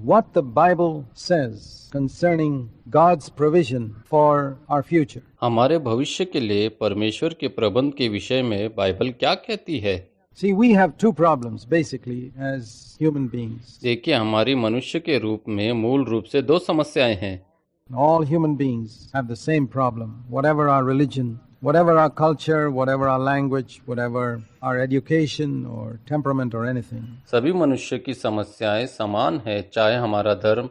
what the Bible says concerning God's provision for our future. हमारे भविष्य के लिए परमेश्वर के प्रबंध के विषय में बाइबल क्या कहती है? See, we have two problems basically as human beings. देखिए, हमारी मनुष्य के रूप में मूल रूप से दो समस्याएं हैं. All human beings have the same problem. Whatever our religion, whatever our culture, whatever our language, whatever our education or temperament or anything. सभी मनुष्य की समस्याएं समान है, चाहे हमारा धर्म,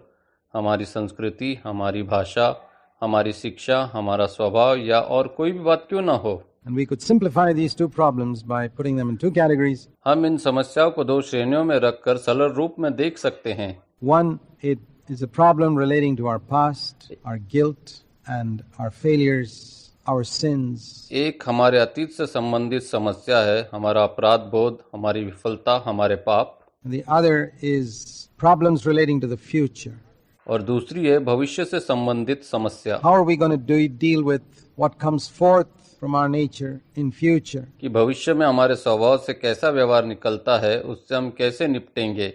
हमारी संस्कृति, हमारी भाषा, हमारी शिक्षा, हमारा स्वभाव या और कोई भी बात क्यों ना हो. And we could simplify these two problems by putting them in two categories. हम इन समस्याओं को दो श्रेणियों में रखकर सरल रूप में देख सकते हैं. One, it is a problem relating to our past, our guilt and our failures, our sins. एक हमारे अतीत से संबंधित समस्या है, हमारा अपराध बोध, हमारी विफलता, हमारे पाप. And the other is problems relating to the future. और दूसरी है भविष्य से संबंधित समस्या. How are we going to deal with what comes forth from our nature in future? कि भविष्य में हमारे स्वभाव से कैसा व्यवहार निकलता है, उससे हम कैसे निपटेंगे.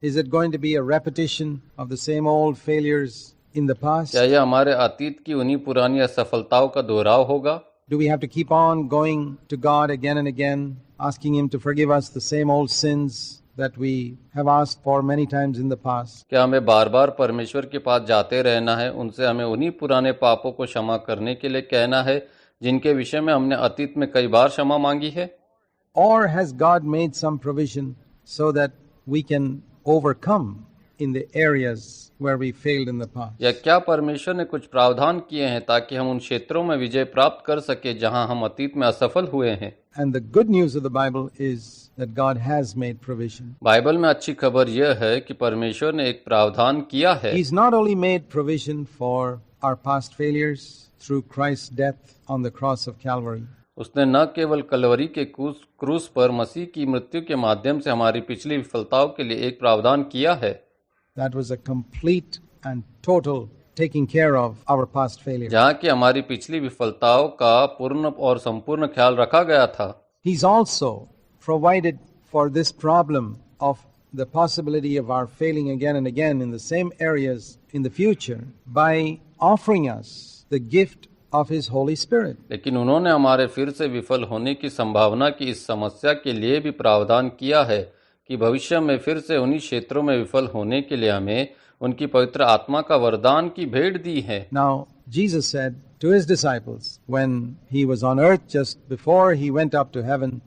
Is it going to be a repetition of the same old failures in the past? क्या यह हमारे अतीत की उन्हीं पुरानी असफलताओं का दोहराव होगा? Do we have to keep on going to God again and again, asking Him to forgive us the same old sins that we have asked for many times in the past? क्या हमें बार बार परमेश्वर के पास जाते रहना है, उनसे हमें उन्हीं पुराने पापों को क्षमा करने के लिए कहना है जिनके विषय में हमने अतीत में कई बार क्षमा मांगी है? Or has God made some provision so that we can overcome in the areas where we failed in the past? या क्या परमेश्वर ने कुछ प्रावधान किए हैं ताकि हम उन क्षेत्रों में विजय प्राप्त कर सके जहां हम अतीत में असफल हुए हैं? And the good news of the Bible is that God has made provision. Bible में अच्छी खबर यह है कि परमेश्वर ने एक प्रावधान किया है. He's not only made provision for our past failures through Christ's death on the cross of Calvary. उसने न केवल कलवरी के क्रूस पर मसीह की मृत्यु के माध्यम से हमारी पिछली विफलताओं के लिए एक प्रावधान किया है. That was a complete and total taking care of our past failures. जहाँ की हमारी पिछली विफलताओं का पूर्ण और संपूर्ण ख्याल रखा गया था. He's also provided for this problem of the possibility of our failing again and again in the same areas in the future by offering us the gift of His Holy Spirit. लेकिन उन्होंने हमारे फिर से विफल होने की संभावना की इस समस्या के लिए भी प्रावधान किया है कि भविष्य में फिर से उन्हीं क्षेत्रों में विफल होने के लिए हमें उनकी पवित्र आत्मा का वरदान की भेंट दी है. Now, Jesus said to His disciples when He was on earth just before He went up to heaven,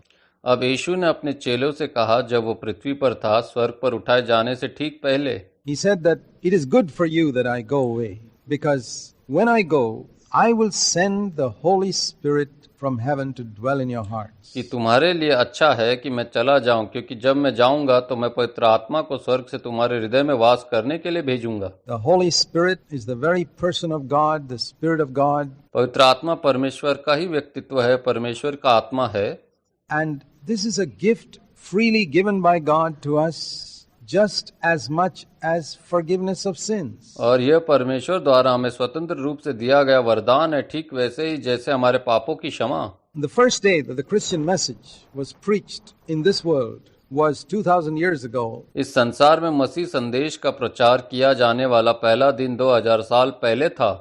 अब यीशु ने अपने चेलों से कहा जब वो पृथ्वी पर था, स्वर्ग पर उठाए जाने से ठीक पहले, He said that it is good for you that I go away, because when I go, I will send the Holy Spirit from heaven to dwell in your hearts. कि तुम्हारे लिए अच्छा है कि मैं चला जाऊं, क्योंकि जब मैं जाऊंगा तो मैं पवित्र आत्मा को स्वर्ग से तुम्हारे हृदय में वास करने के लिए भेजूंगा. The Holy Spirit is the very person of God, the Spirit of God. पवित्र आत्मा परमेश्वर का ही व्यक्तित्व है, परमेश्वर का आत्मा है. And this is a gift freely given by God to us, just as much as forgiveness of sins. और यह परमेश्वर द्वारा हमें स्वतंत्र रूप से दिया गया वरदान है, ठीक वैसे ही जैसे हमारे पापों की क्षमा. The first day that the Christian message was preached in this world was 2000 years ago. इस संसार में मसीह संदेश का प्रचार किया जाने वाला पहला दिन 2000 साल पहले था.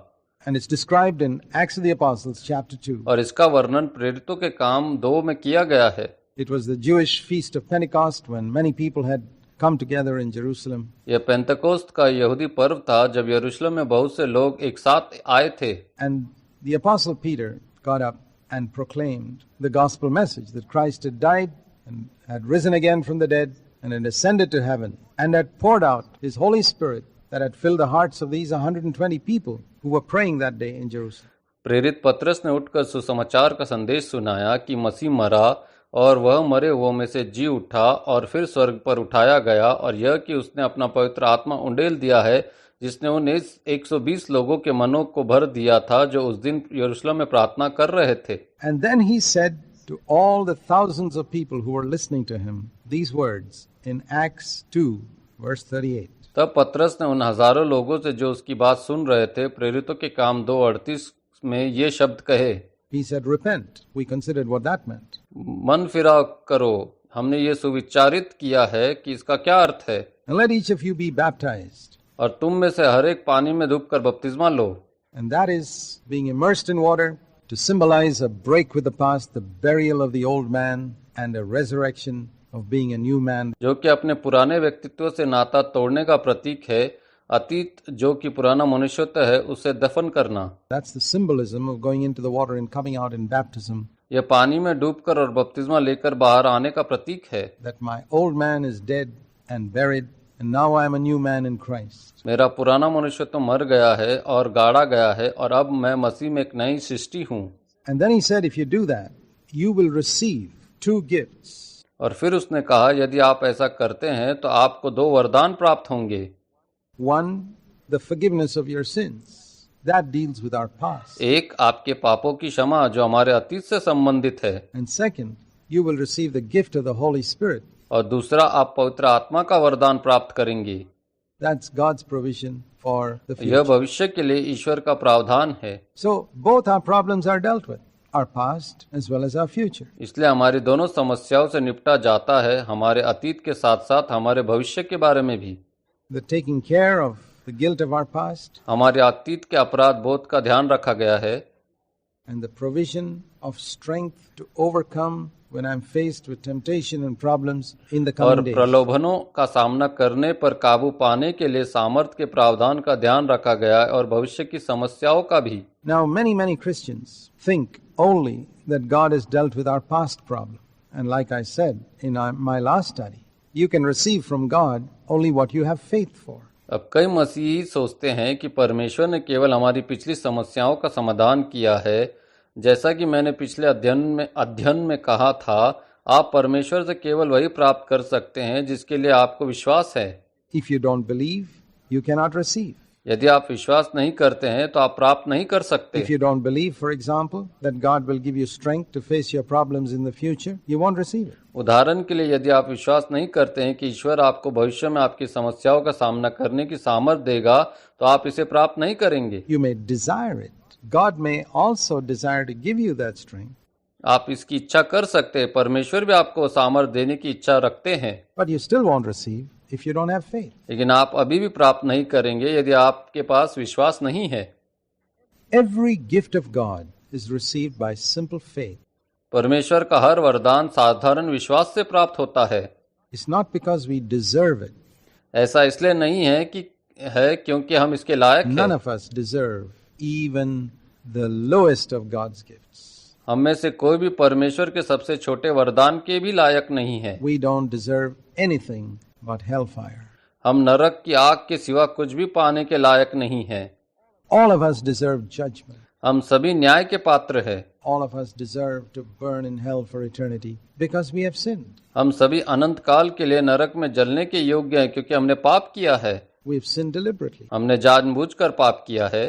And it's described in Acts of the Apostles chapter 2. और इसका वर्णन प्रेरितों के काम 2 में किया गया है. It was the Jewish feast of Pentecost when many people had come together in Jerusalem. यह पेंतकोस्त का यहूदी पर्व था जब यरूशलेम में बहुत से लोग एक साथ आए थे. And the apostle Peter got up and proclaimed the gospel message that Christ had died and had risen again from the dead and had ascended to heaven and had poured out His Holy Spirit that had filled the hearts of these 120 people who were praying that day in Jerusalem. प्रेरित पतरस ने उठकर सुसमाचार का संदेश सुनाया कि मसीह मरा और वह मरे हुओं में से जी उठा और फिर स्वर्ग पर उठाया गया, और यह कि उसने अपना पवित्र आत्मा उंडेल दिया है जिसने उन 120 लोगों के मनों को भर दिया था जो उस दिन यरूशलेम में प्रार्थना कर रहे थे. And then he said to all the thousands of people who were listening to him these words in Acts 2 verse 38. तब पतरस ने उन हजारों लोगों से जो उसकी बात सुन रहे थे प्रेरितों के काम 2:38 में ये शब्द कहे. He said, repent. We considered what that meant. मन फिरा करो. हमने ये सुविचारित किया है कि इसका क्या अर्थ है. And let each of you be baptized. और तुम में से हर एक पानी में डूबकर बपतिस्मा लो। And that is being immersed in water to symbolize a break with the past, the burial of the old man, and a resurrection of being a new man. जो कि अपने पुराने व्यक्तित्व से नाता तोड़ने का प्रतीक है, अतीत जो कि पुराना मनुष्यत्व है उसे दफन करना। That's the symbolism of going into the water and coming out in baptism. यह पानी में डूबकर और बपतिस्मा लेकर बाहर आने का प्रतीक है। That my old man is dead and buried, and now I am a new man in Christ. मेरा पुराना मनुष्य तो मर गया है और गाड़ा गया है और अब मैं मसीह में एक नई सृष्टि हूँ। And then he said, if you do that, you will receive 2 gifts. और फिर उसने कहा यदि आप ऐसा करते हैं तो आपको 2 वरदान प्राप्त होंगे। One, the forgiveness of your sins. That deals with our past. एक आपके पापों की क्षमा जो हमारे अतीत से संबंधित है। And second, you will receive the gift of the Holy Spirit. और दूसरा आप पवित्र आत्मा का वरदान प्राप्त करेंगे। That's God's provision for the यह future. भविष्य के लिए ईश्वर का प्रावधान है। So both our problems are dealt with, our past as well as our future. इसलिए हमारी दोनों समस्याओं से निपटा जाता है, हमारे अतीत के साथ साथ हमारे भविष्य के बारे में भी। The taking care of the guilt of our past हमारे अतीत के अपराध बोध का ध्यान रखा गया है and the provision of strength to overcome when I'm faced with temptation and problems in the और coming days. प्रलोभनों का सामना करने पर काबू पाने के लिए सामर्थ्य के प्रावधान का ध्यान रखा गया है और भविष्य की समस्याओं का भी। Now many Christians think only that God has dealt with our past problem. And like I said in my last study, you can receive from God only what you have faith for. अब कई मसीही सोचते हैं कि परमेश्वर ने केवल हमारी पिछली समस्याओं का समाधान किया है। जैसा कि मैंने पिछले अध्ययन में कहा था, आप परमेश्वर से केवल वही प्राप्त कर सकते हैं जिसके लिए आपको विश्वास है। If you don't believe, you cannot receive. यदि आप विश्वास नहीं करते हैं तो आप प्राप्त नहीं कर सकते। If you don't believe, for example, that God will give you strength to face your problems in the future, you won't receive it. उदाहरण के लिए यदि आप विश्वास नहीं करते हैं कि ईश्वर आपको भविष्य में आपकी समस्याओं का सामना करने की सामर्थ्य देगा तो आप इसे प्राप्त नहीं करेंगे। You may desire it. God may also desire to give you that strength. आप इसकी इच्छा कर सकते हैं, परमेश्वर भी आपको सामर्थ्य देने की इच्छा रखते हैं, But you still won't receive if you don't have faith. लेकिन आप अभी भी प्राप्त नहीं करेंगे यदि आपके पास विश्वास नहीं है। Every gift of God is received by simple faith. परमेश्वर का हर वरदान साधारण विश्वास से प्राप्त होता है। It's not because we deserve it. ऐसा इसलिए नहीं है क्योंकि हम इसके लायक None हैं। of us deserve even the lowest of God's gifts. हम में से कोई भी परमेश्वर के सबसे छोटे वरदान के भी लायक नहीं है। We don't deserve anything but hellfire. हम नरक की आग के सिवा कुछ भी पाने के लायक नहीं है। All of us deserve judgment. हम सभी न्याय के पात्र हैं। All of us deserve to burn in hell for eternity because we have sinned. हम सभी अनंत काल के लिए नरक में जलने के योग्य हैं क्योंकि हमने पाप किया है। We have sinned deliberately. हमने जानबूझकर पाप किया है।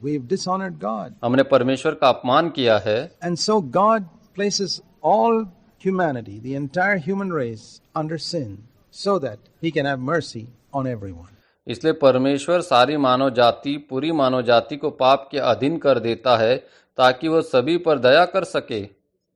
We have dishonored God. हमने परमेश्वर का अपमान किया है। And so God places all humanity, the entire human race, under sin so that He can have mercy on everyone. इसलिए परमेश्वर सारी मानव जाति, पूरी मानव जाति को पाप के अधीन कर देता है ताकि वो सभी पर दया कर सके।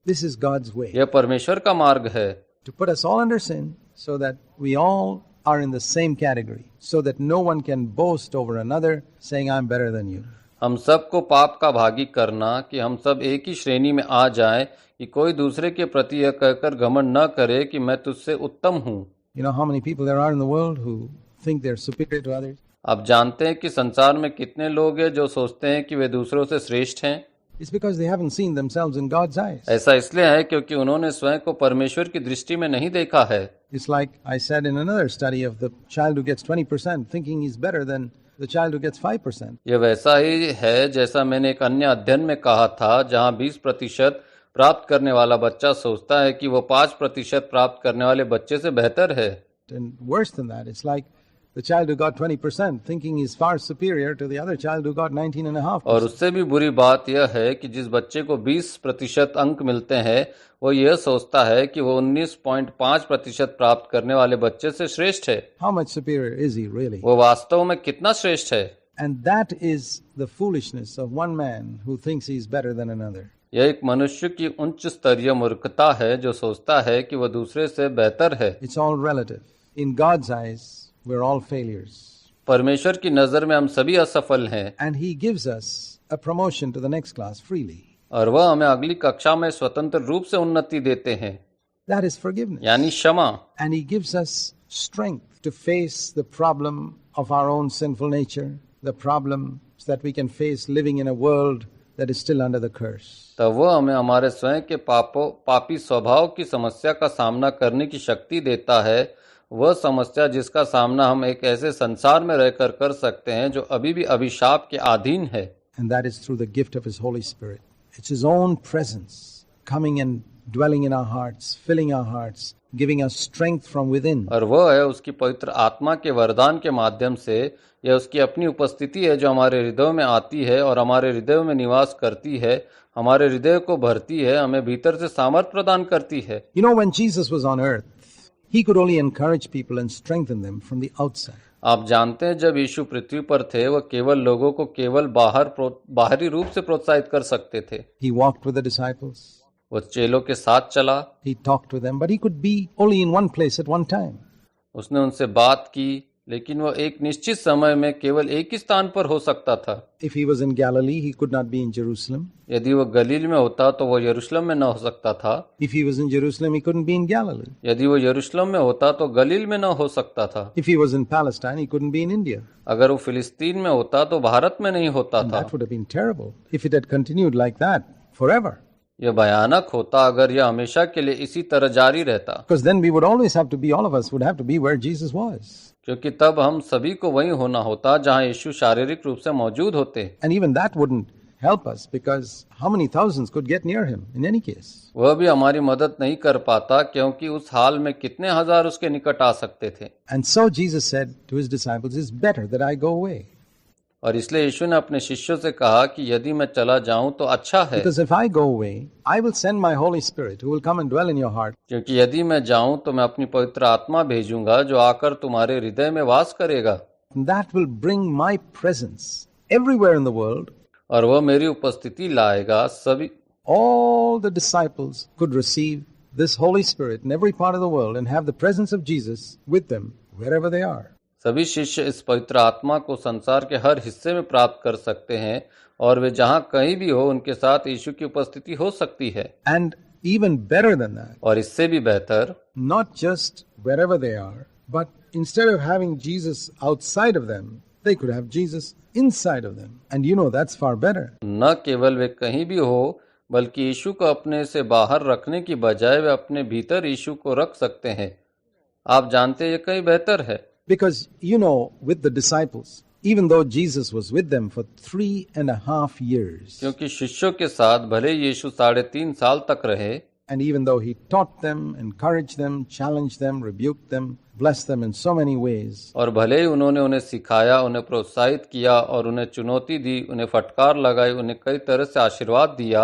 This is God's way. यह परमेश्वर का मार्ग है To put us all under sin so that we all are in the same category, so that no one can boast over another saying, I'm better than you. हम सबको पाप का भागी करना कि हम सब एक ही श्रेणी में आ जाएं कि कोई दूसरे के प्रति यह कहकर घमंड न करे कि मैं तुझसे उत्तम हूँ। You know how many people there are in the world who think they're superior to others? आप जानते हैं कि संसार में कितने लोग हैं जो सोचते हैं कि वे दूसरों से श्रेष्ठ हैं। It's because they haven't seen themselves in God's eyes. ऐसा इसलिए है क्योंकि उन्होंने स्वयं को परमेश्वर की दृष्टि में नहीं देखा है। It's like I said in another study of the child who gets 20% thinking he's better than the child who gets 5%. यह वैसा ही है जैसा मैंने एक अन्य अध्ययन में कहा था, जहां 20% प्राप्त करने वाला बच्चा सोचता है कि वो 5% प्राप्त करने वाले बच्चे से बेहतर है। And worse than that, it's like the child who got 20% thinking he's far superior to the other child who got 19.5%. और उससे भी बुरी बात यह है कि जिस बच्चे को 20% अंक मिलते हैं वो यह सोचता है कि वो 19.5% प्राप्त करने वाले बच्चे से श्रेष्ठ है। How much superior is he really? वो वास्तव में कितना श्रेष्ठ है। And that is the foolishness of one man who thinks he's better than another. यह एक मनुष्य की उच्च स्तरीय मूर्खता है जो सोचता है कि वह दूसरे से बेहतर है। It's all relative. In God's eyes, We're all failures. परमेश्वर की नजर में हम सभी असफल हैं And He gives us a promotion to the next class freely. और वह हमें अगली कक्षा में स्वतंत्र रूप से उन्नति देते हैं, That is forgiveness. यानी क्षमा। And He gives us strength to face the problem of our own sinful nature, the problems that we can face living in a world that is still under the curse. तब वह हमें हमारे स्वयं के पापी स्वभाव की समस्या का सामना करने की शक्ति देता है, वह समस्या जिसका सामना हम एक ऐसे संसार में रहकर कर सकते हैं जो अभी भी अभिशाप के अधीन है। And that is through the gift of His Holy Spirit. It's His own presence coming and dwelling in our hearts, filling our hearts, giving us strength from within. और वह है उसकी पवित्र आत्मा के वरदान के माध्यम से, यह उसकी अपनी उपस्थिति है जो हमारे हृदय में आती है और हमारे हृदय में निवास करती है, हमारे हृदय को भरती है, हमें भीतर से सामर्थ प्रदान करती है। You know, when Jesus was on earth, He could only encourage people and strengthen them from the outside. आप जानते हैं जब यीशु पृथ्वी पर थे, वह केवल लोगों को केवल बाहरी रूप से प्रोत्साहित कर सकते थे। He walked with the disciples. वह चेलों के साथ चला, He talked with them, but He could be only in one place at one time. उसने उनसे बात की, लेकिन वह एक निश्चित समय में केवल एक ही स्थान पर हो सकता था। If He was in Galilee, He could not be in Jerusalem. यदि वह गलील में होता तो वह यरूशलेम में न हो सकता था। If He was in Jerusalem, He couldn't be in Galilee. यदि वह यरूशलेम में होता तो गलील में न हो सकता था। If He was in Palestine, He couldn't be in India. अगर वो फिलिस्तीन में होता तो भारत में नहीं होता And था। that would have been terrible if it had continued like that forever. यह भयानक होता अगर यह हमेशा के लिए इसी तरह जारी रहता, Because then we would always have to be, all of us would have to be where Jesus was. क्योंकि तब हम सभी को वहीं होना होता जहां यीशु शारीरिक रूप से मौजूद होते। And even that wouldn't help us because how many thousands could get near Him in any case? वह भी हमारी मदद नहीं कर पाता, क्योंकि उस हाल में कितने हजार उसके निकट आ सकते थे। And so Jesus said to His disciples, it's better that I go away. और इसलिए यीशु ने अपने शिष्यों से कहा कि यदि मैं चला जाऊं तो अच्छा है, Because if I go away, I will send my Holy Spirit who will come and dwell in your heart. क्योंकि यदि मैं जाऊं तो मैं अपनी पवित्र आत्मा भेजूंगा जो आकर तुम्हारे हृदय में वास करेगा। And that will bring my presence everywhere in the world. और वह मेरी उपस्थिति लाएगा सभी। All the disciples could receive this Holy Spirit in every part of the world and have the presence of Jesus with them wherever they are. सभी शिष्य इस पवित्र आत्मा को संसार के हर हिस्से में प्राप्त कर सकते हैं और वे जहां कहीं भी हो उनके साथ यीशु की उपस्थिति हो सकती है। And even better than that, और इससे भी बेहतर, not just wherever they are, but instead of having Jesus outside of them, they could have Jesus inside of them. And you know that's far better. न केवल वे कहीं भी हो बल्कि यीशु को अपने से बाहर रखने की बजाय वे अपने भीतर यीशु को रख सकते हैं। आप जानते हैं ये कहीं बेहतर है। Because you know, with the disciples, even though Jesus was with them for 3.5 years, क्योंकि शिष्यों के साथ भले यीशु 3.5 साल तक रहे, and even though He taught them, encouraged them, challenged them, rebuked them, blessed them in so many ways, और भले ही उन्होंने उन्हें सिखाया, उन्हें प्रोत्साहित किया और उन्हें चुनौती दी, उन्हें फटकार लगाई, उन्हें कई तरह से आशीर्वाद दिया,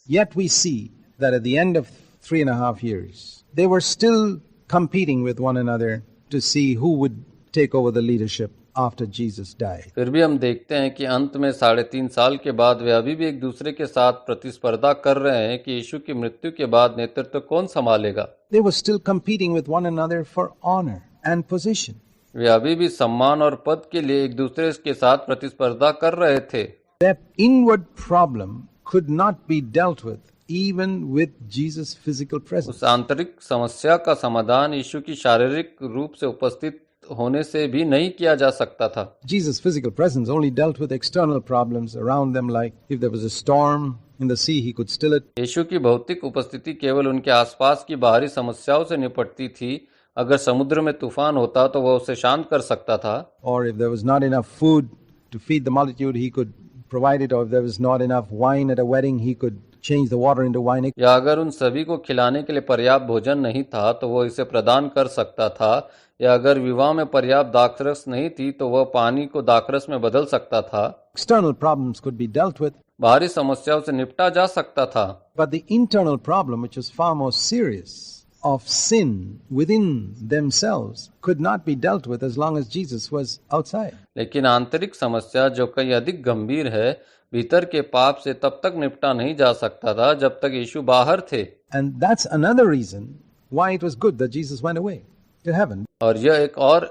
yet we see that at the end of 3.5 years, they were still competing with one another to see who would take over the leadership after Jesus died. फिर भी हम देखते हैं कि अंत में 3.5 साल के बाद वे अभी भी एक दूसरे के साथ प्रतिस्पर्धा कर रहे हैं कि यीशु की मृत्यु के बाद नेतृत्व कौन संभालेगा। They were still competing with one another for honor and position. वे अभी भी सम्मान और पद के लिए एक दूसरे के साथ प्रतिस्पर्धा कर रहे थे। That inward problem could not be dealt with even with Jesus' physical presence. उस आंतरिक समस्या का समाधान यीशु की शारीरिक रूप से उपस्थित होने से भी नहीं किया जा सकता था। Jesus' physical presence only dealt with external problems around them, like if there was a storm in the sea, He could still it. यीशु की भौतिक उपस्थिति केवल उनके आसपास की बाहरी समस्याओं से निपटती थी। अगर समुद्र में तूफान होता तो वह उसे शांत कर सकता था। Or if there was not enough food to feed the multitude, He could provide it. Or if there was not enough wine at a wedding, He could change the water into wine. या अगर उन सभी को खिलाने के लिए पर्याप्त भोजन नहीं था तो वो इसे प्रदान कर सकता था, या अगर विवाह में पर्याप्त दाखरस नहीं थी तो वह पानी को दाखरस में बदल सकता था। External problems could be dealt with, बाहरी समस्याओं से निपटा जा सकता था, but the internal problem, which was far more serious, of sin within themselves, could not be dealt with as long as Jesus was outside. लेकिन आंतरिक समस्या जो कहीं अधिक गंभीर है, भीतर के पाप से तब तक निपटा नहीं जा सकता था जब तक यीशु बाहर थे। And that's another reason why it was good that Jesus went away to heaven. और यह एक और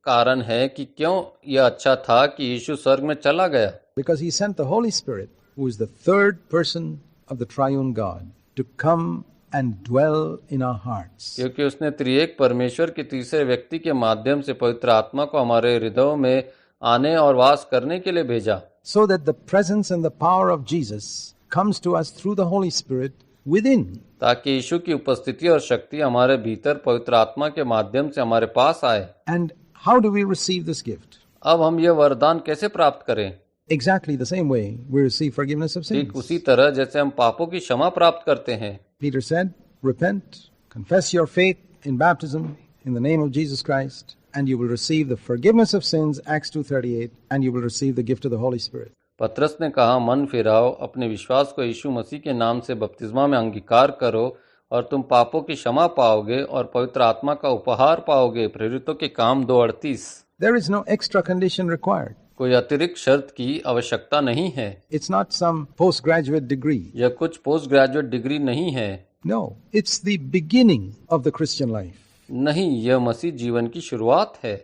कारण है कि क्यों यह अच्छा था कि यीशु स्वर्ग में चला गया। Because he sent the Holy Spirit, who is the third person of the triune God, to come and dwell in our hearts. क्योंकि उसने त्रिएक परमेश्वर के तीसरे व्यक्ति के माध्यम से पवित्र आत्मा को हमारे हृदयों में आने और वास करने के लिए भेजा, So that the presence and the power of Jesus comes to us through the Holy Spirit within. ताकि यीशु की उपस्थिति और शक्ति हमारे भीतर पवित्र आत्मा के माध्यम से हमारे पास आए। And how do we receive this gift? अब हम यह वरदान कैसे प्राप्त करें? Exactly the same way we receive forgiveness of ठीक sins. उसी तरह जैसे हम पापों की क्षमा प्राप्त करते हैं। Peter said, repent, confess your faith in baptism in the name of Jesus Christ, and you will receive the forgiveness of sins, Acts 2:38, and you will receive the gift of the Holy Spirit. पतरस ने कहा, मन फिराओ, अपने विश्वास को यीशु मसीह के नाम से बपतिस्मा में अंगीकार करो और तुम पापों की क्षमा पाओगे और पवित्र आत्मा का उपहार पाओगे। प्रेरितों के काम 2:38। There is no extra condition required. कोई अतिरिक्त शर्त की आवश्यकता नहीं है। It's not some postgraduate degree. यह कुछ पोस्ट ग्रेजुएट डिग्री नहीं है। No, it's the beginning of the Christian life. नहीं, यह मसीह जीवन की शुरुआत है।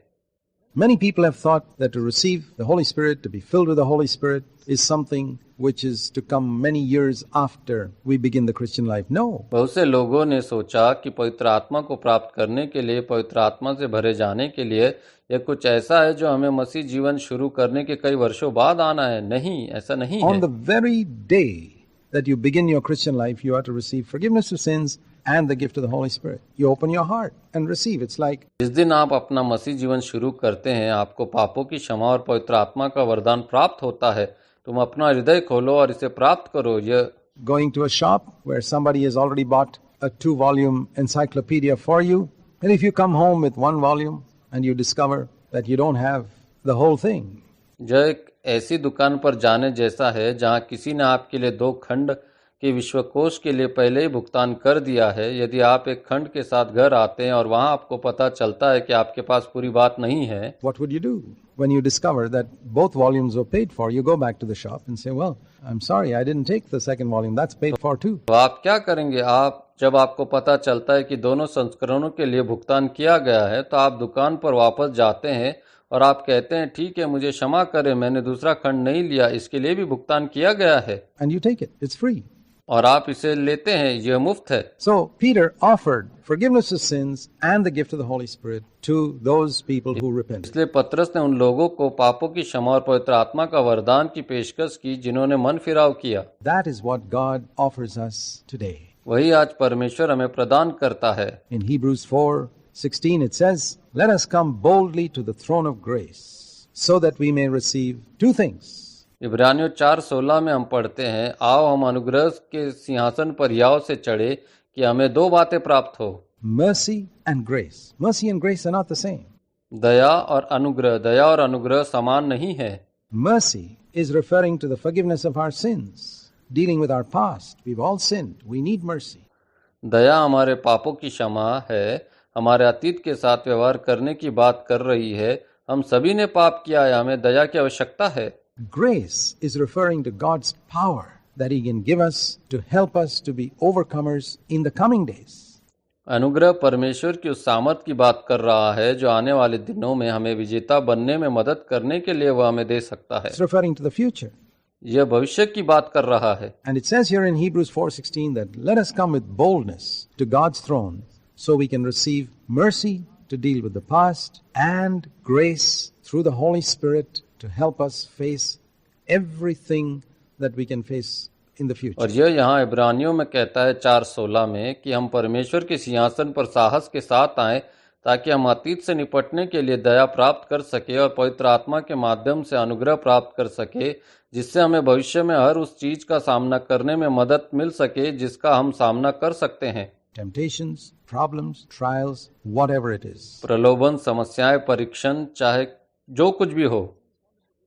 Many people have thought that to receive the Holy Spirit, to be filled with the Holy Spirit, is something which is to come many years after we begin the Christian life. No. बहुत से लोगों ने सोचा कि पवित्र आत्मा को प्राप्त करने के लिए, पवित्र आत्मा से भरे जाने के लिए यह कुछ ऐसा है जो हमें मसीह जीवन शुरू करने के कई वर्षों बाद आना है। नहीं, ऐसा नहीं है। On the very day that you begin your Christian life, you are to receive forgiveness of sins and the gift of the Holy Spirit. You open your heart and receive. It's like जिस दिन आप अपना मसीह जीवन शुरू करते हैं, आपको पापों की क्षमा और पवित्र आत्मा का वरदान प्राप्त होता है। तुम अपना हृदय खोलो और इसे प्राप्त करो। यह going to a shop where somebody has already bought a 2-volume encyclopedia for you, and if you come home with 1 volume and you discover that you don't have the whole thing. यह एक ऐसी दुकान पर जाने जैसा है जहां किसी ने आपके लिए 2 खंड के विश्वकोश के लिए पहले ही भुगतान कर दिया है। यदि आप एक खंड के साथ घर आते हैं और वहां आपको पता चलता है कि आपके पास पूरी बात नहीं है, What would you do? When you discover that both volumes were paid for, you go back to the shop and say, well, I'm sorry, I didn't take the second volume. That's paid for too. तो आप क्या करेंगे? जब आपको पता चलता है कि दोनों संस्करणों के लिए भुगतान किया गया है, तो आप दुकान पर वापस जाते हैं और आप कहते हैं, ठीक है, मुझे क्षमा करें, मैंने दूसरा खंड नहीं लिया, इसके लिए भी भुगतान किया गया है। And you take it. It's free. और आप इसे लेते हैं, यह मुफ्त है। So Peter offered forgiveness of sins and the gift of the Holy Spirit to those people who repented. इसलिए पतरस ने उन लोगों को पापों की क्षमा और पवित्र आत्मा का वरदान की पेशकश की जिन्होंने मन फिराव किया। That is what God offers us today. वही आज परमेश्वर हमें प्रदान करता है। In Hebrews 4:16 it says, "Let us come boldly to the throne of grace, so that we may receive 2 things." इब्रानियों 4:16 में हम पढ़ते हैं, आओ हम अनुग्रह के सिंहासन पर याव से चढ़े कि हमें 2 बातें प्राप्त हो। Mercy and grace. Mercy and grace are not the same. दया और अनुग्रह समान नहीं है। Mercy is referring to the forgiveness of our sins, dealing with our past. We've all sinned. We need mercy. दया हमारे पापों की क्षमा है, हमारे अतीत के साथ व्यवहार करने की बात कर रही है। हम सभी ने पाप किया है, हमें दया की आवश्यकता है। Grace is referring to God's power that He can give us to help us to be overcomers in the coming days. अनुग्रह परमेश्वर की उस सामर्थ की बात कर रहा है जो आने वाले दिनों में हमें विजेता बनने में मदद करने के लिए वह हमें दे सकता है। It's referring to the future. यह भविष्य की बात कर रहा है। And it says here in Hebrews 4:16 that let us come with boldness to God's throne so we can receive mercy to deal with the past and grace through the Holy Spirit to help us face everything that we can face in the future. और यह यहाँ इब्रानियों में कहता है 4:16 में कि हम परमेश्वर के सिंहासन पर साहस के साथ आएं ताकि हम अतीत से निपटने के लिए दया प्राप्त कर सके और पवित्र आत्मा के माध्यम से अनुग्रह प्राप्त कर सके, जिससे हमें भविष्य में हर उस चीज का सामना करने में मदद मिल सके जिसका हम सामना कर सकते हैं। Temptations, problems, trials, whatever it is. प्रलोभन, समस्याएं, परीक्षण, चाहे जो कुछ भी हो।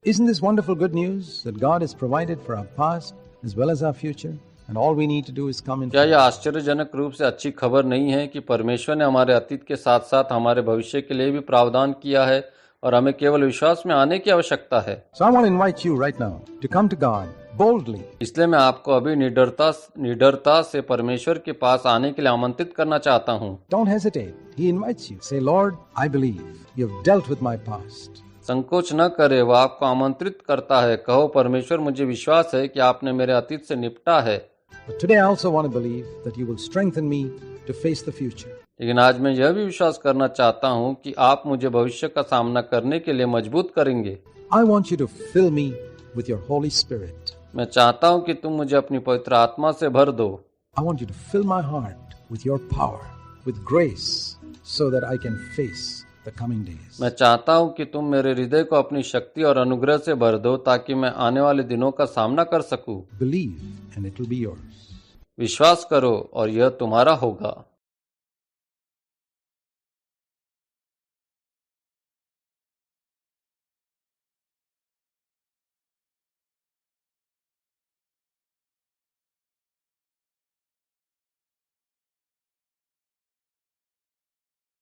Isn't this wonderful good news that God has provided for our past as well as our future, and all we need to do is come in? क्या यह आश्चर्यजनक रूप से अच्छी खबर नहीं है कि परमेश्वर ने हमारे अतीत के साथ साथ हमारे भविष्य के लिए भी प्रावधान किया है और हमें केवल विश्वास में आने की आवश्यकता है। So I want to invite you right now to come to God boldly. इसलिए मैं आपको अभी निडरता से परमेश्वर के पास आने के लिए आमंत्रित करना चाहता हूँ। Don't hesitate. He invites you. Say, Lord, I believe you have dealt with my past. संकोच न करे, वह आपको आमंत्रित करता है। कहो, परमेश्वर, मुझे विश्वास है कि आपने मेरे अतीत से निपटा है, But today I also want to believe that you will strengthen me to face the future. लेकिन आज मैं यह भी विश्वास करना चाहता हूँ कि आप मुझे भविष्य का सामना करने के लिए मजबूत करेंगे। I want you to fill me with your Holy Spirit. मैं चाहता हूँ कि तुम मुझे अपनी पवित्र आत्मा से भर दो। I want you to fill my heart with your power, with grace, so that I can face the coming days. मैं चाहता हूँ कि तुम मेरे हृदय को अपनी शक्ति और अनुग्रह से भर दो, ताकि मैं आने वाले दिनों का सामना कर सकूं। Believe and it will be yours. विश्वास करो और यह तुम्हारा होगा।